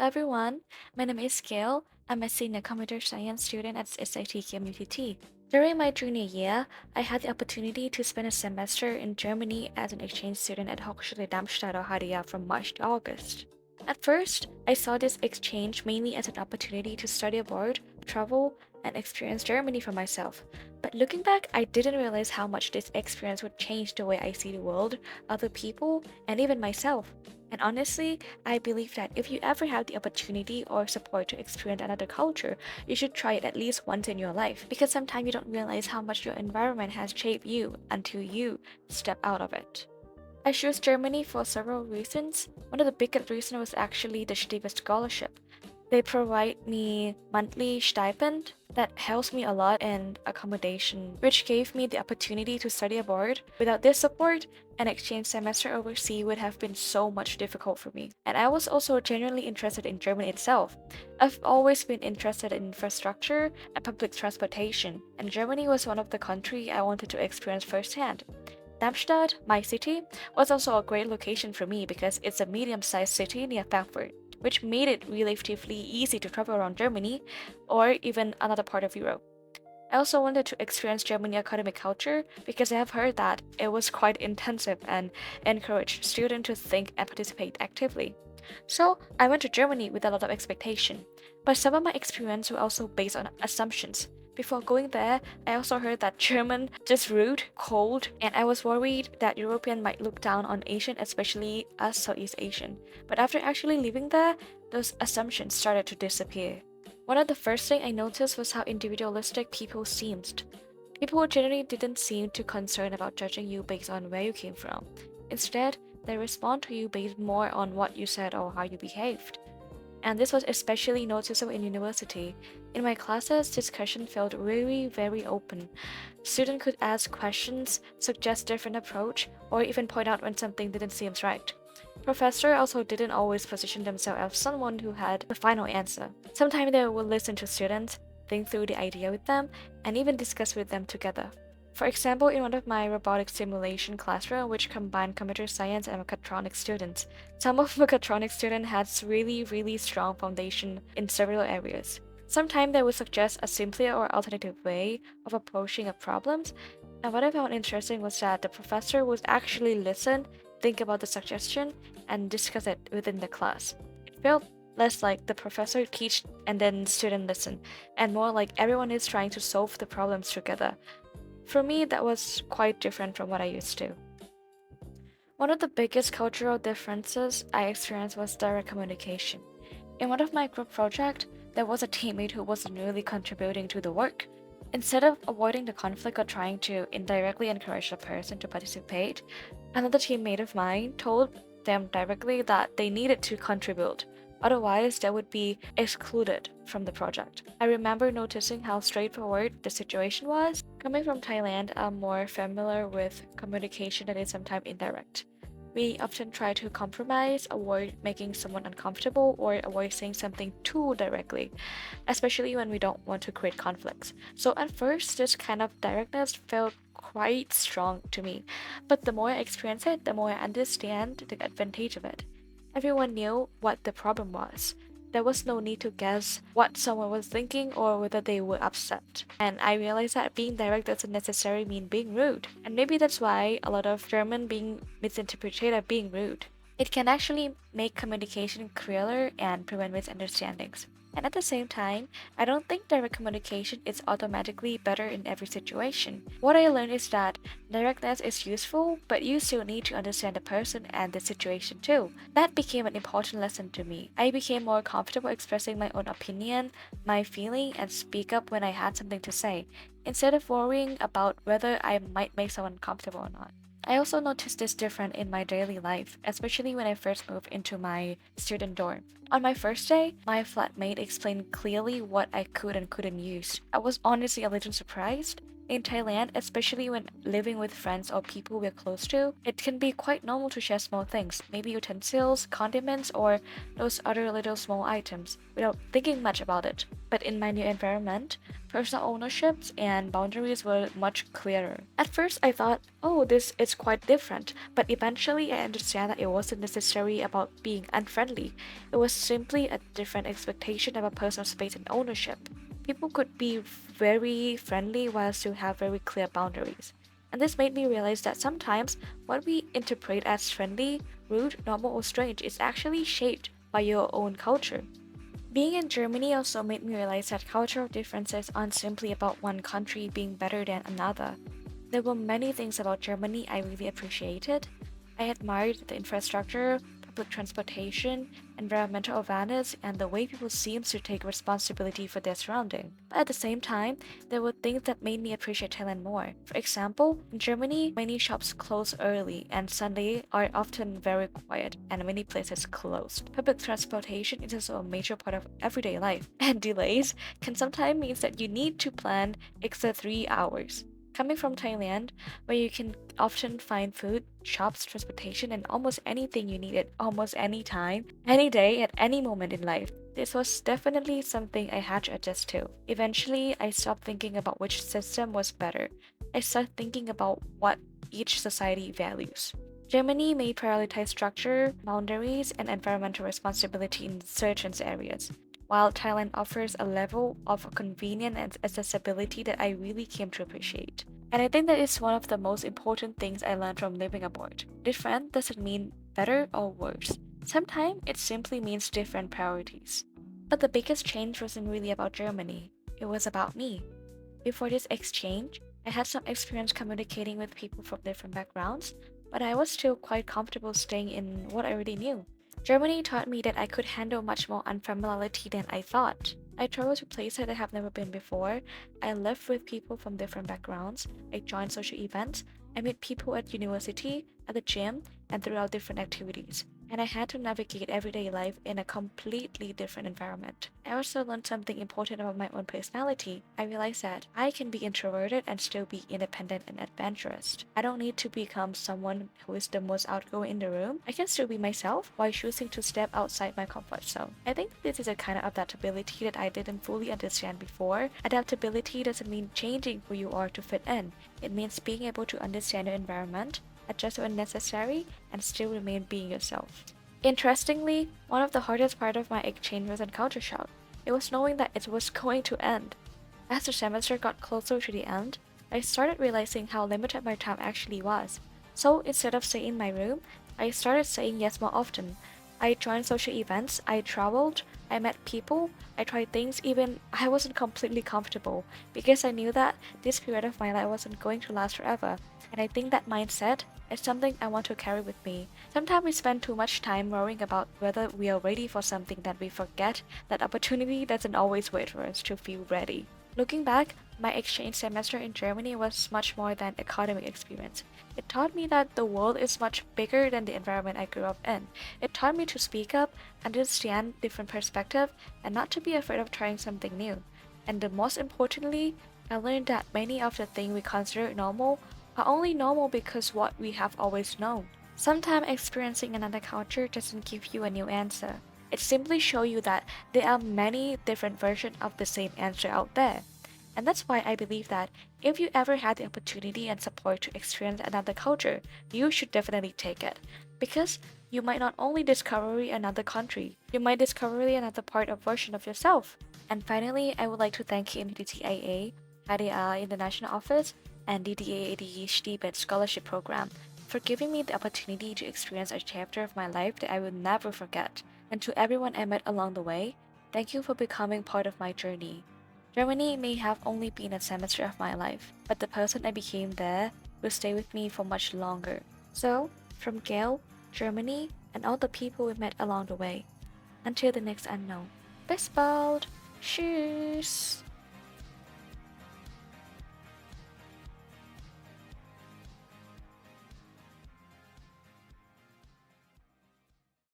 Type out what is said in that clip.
everyone, my name is Gail. I'm a senior computer science student at SIT Community. During my junior year, I had the opportunity to spend a semester in Germany as an exchange student at Hochschule Darmstadt or HDA from March to August. At first, I saw this exchange mainly as an opportunity to study abroad, travel, and experience Germany for myself. But looking back, I didn't realize how much this experience would change the way I see the world, other people, and even myself. And honestly, I believe that if you ever have the opportunity or support to experience another culture, you should try it at least once in your life because sometimes you don't realize how much your environment has shaped you until you step out of it. I chose Germany for several reasons. One of the biggest reasons was actually the HDA scholarship. They provide me monthly stipend that helps me a lot in accommodation, which gave me the opportunity to study abroad. Without this support, an exchange semester overseas would have been so much difficult for me. And I was also genuinely interested in Germany itself. I've always been interested in infrastructure and public transportation, and Germany was one of the countries I wanted to experience firsthand. Darmstadt, my city, was also a great location for me because it's a medium-sized city near Frankfurt, which made it relatively easy to travel around Germany or even another part of Europe. I also wanted to experience Germany academic culture because I have heard that it was quite intensive and encouraged students to think and participate actively. So I went to Germany with a lot of expectation, but some of my experience were also based on assumptions. Before going there, I also heard that German just rude, cold, and I was worried that European might look down on Asian, especially us Southeast Asian. But after actually living there, those assumptions started to disappear. One of the first things I noticed was how individualistic people seemed. People generally didn't seem too concerned about judging you based on where you came from. Instead, they respond to you based more on what you said or how you behaved. And this was especially noticeable in university. In my classes, discussion felt very open. Students could ask questions, suggest different approach, or even point out when something didn't seem right. Professor also didn't always position themselves as someone who had the final answer. Sometimes they would listen to students, think through the idea with them, and even discuss with them together. For example, in one of my robotic simulation classroom, which combined computer science and mechatronics students, some of mechatronics students had really strong foundation in several areas. Sometimes they would suggest a simpler or alternative way of approaching a problems, and what I found interesting was that the professor would actually listen, think about the suggestion, and discuss it within the class. It felt less like the professor teach and then student listen, and more like everyone is trying to solve the problems together. For me, that was quite different from what I used to. One of the biggest cultural differences I experienced was direct communication. In one of my group projects, there was a teammate who wasn't really contributing to the work. Instead of avoiding the conflict or trying to indirectly encourage the person to participate, another teammate of mine told them directly that they needed to contribute. Otherwise, they would be excluded from the project. I remember noticing how straightforward the situation was. Coming from Thailand, I'm more familiar with communication that is sometimes indirect. We often try to compromise, avoid making someone uncomfortable, or avoid saying something too directly, especially when we don't want to create conflicts. So at first, this kind of directness felt quite strong to me, but the more I experience it, the more I understand the advantage of it. Everyone knew what the problem was. There was no need to guess what someone was thinking or whether they were upset. And I realized that being direct doesn't necessarily mean being rude. And maybe that's why a lot of German being misinterpreted as being rude. It can actually make communication clearer and prevent misunderstandings. And at the same time, I don't think direct communication is automatically better in every situation. What I learned is that directness is useful, but you still need to understand the person and the situation too. That became an important lesson to me. I became more comfortable expressing my own opinion, my feeling, and speak up when I had something to say, instead of worrying about whether I might make someone uncomfortable or not. I also noticed this different in my daily life, especially when I first moved into my student dorm. On my first day, my flatmate explained clearly what I could and couldn't use. I was honestly a little surprised. In Thailand, especially when living with friends or people we're close to, it can be quite normal to share small things, maybe utensils, condiments, or those other little small items, without thinking much about it. But in my new environment, personal ownerships and boundaries were much clearer. At first, I thought, oh, this is quite different, but eventually I understand that it wasn't necessarily about being unfriendly. It was simply a different expectation about personal space and ownership. People could be very friendly while still have very clear boundaries. And this made me realize that sometimes what we interpret as friendly, rude, normal, or strange is actually shaped by your own culture. Being in Germany also made me realize that cultural differences aren't simply about one country being better than another. There were many things about Germany I really appreciated. I admired the infrastructure, public transportation, environmental awareness, and the way people seem to take responsibility for their surroundings. But at the same time, there were things that made me appreciate Thailand more. For example, in Germany, many shops close early, and Sunday are often very quiet, and many places closed. Public transportation is also a major part of everyday life, and delays can sometimes mean that you need to plan extra 3 hours. Coming from Thailand, where you can often find food, shops, transportation, and almost anything you need at almost any time, any day, at any moment in life. This was definitely something I had to adjust to. Eventually, I stopped thinking about which system was better. I started thinking about what each society values. Germany may prioritize structure, boundaries, and environmental responsibility in certain areas, while Thailand offers a level of convenience and accessibility that I really came to appreciate. And I think that is one of the most important things I learned from living abroad. Different doesn't mean better or worse. Sometimes it simply means different priorities. But the biggest change wasn't really about Germany, it was about me. Before this exchange, I had some experience communicating with people from different backgrounds, but I was still quite comfortable staying in what I already knew. Germany taught me that I could handle much more unfamiliarity than I thought. I traveled to places I have never been before. I lived with people from different backgrounds. I joined social events. I met people at university, at the gym, and throughout different activities. And I had to navigate everyday life in a completely different environment. I also learned something important about my own personality. I realized that I can be introverted and still be independent and adventurous. I don't need to become someone who is the most outgoing in the room. I can still be myself while choosing to step outside my comfort zone. I think this is a kind of adaptability that I didn't fully understand before. Adaptability doesn't mean changing who you are to fit in. It means being able to understand your environment, adjust when necessary, and still remain being yourself. Interestingly, one of the hardest part of my exchange was in culture shock. It was knowing that it was going to end. As the semester got closer to the end, I started realizing how limited my time actually was. So instead of staying in my room, I started saying yes more often. I joined social events, I traveled, I met people, I tried things even I wasn't completely comfortable because I knew that this period of my life wasn't going to last forever. And I think that mindset is something I want to carry with me. Sometimes we spend too much time worrying about whether we are ready for something that we forget that opportunity doesn't always wait for us to feel ready. Looking back, my exchange semester in Germany was much more than academic experience. It taught me that the world is much bigger than the environment I grew up in. It taught me to speak up, understand different perspectives, and not to be afraid of trying something new. And the most importantly, I learned that many of the things we consider normal are only normal because what we have always known. Sometimes experiencing another culture doesn't give you a new answer. It simply shows you that there are many different versions of the same answer out there. And that's why I believe that if you ever had the opportunity and support to experience another culture, you should definitely take it. Because you might not only discover another country, you might discover another part of version of yourself. And finally, I would like to thank KMTTIA, HDA International Office, and DDA ADHD Bed Scholarship Program for giving me the opportunity to experience a chapter of my life that I will never forget. And to everyone I met along the way, thank you for becoming part of my journey. Germany may have only been a semester of my life, but the person I became there will stay with me for much longer. So, from Gail, Germany, and all the people we met along the way, until the next unknown. Bis bald! Tschüss!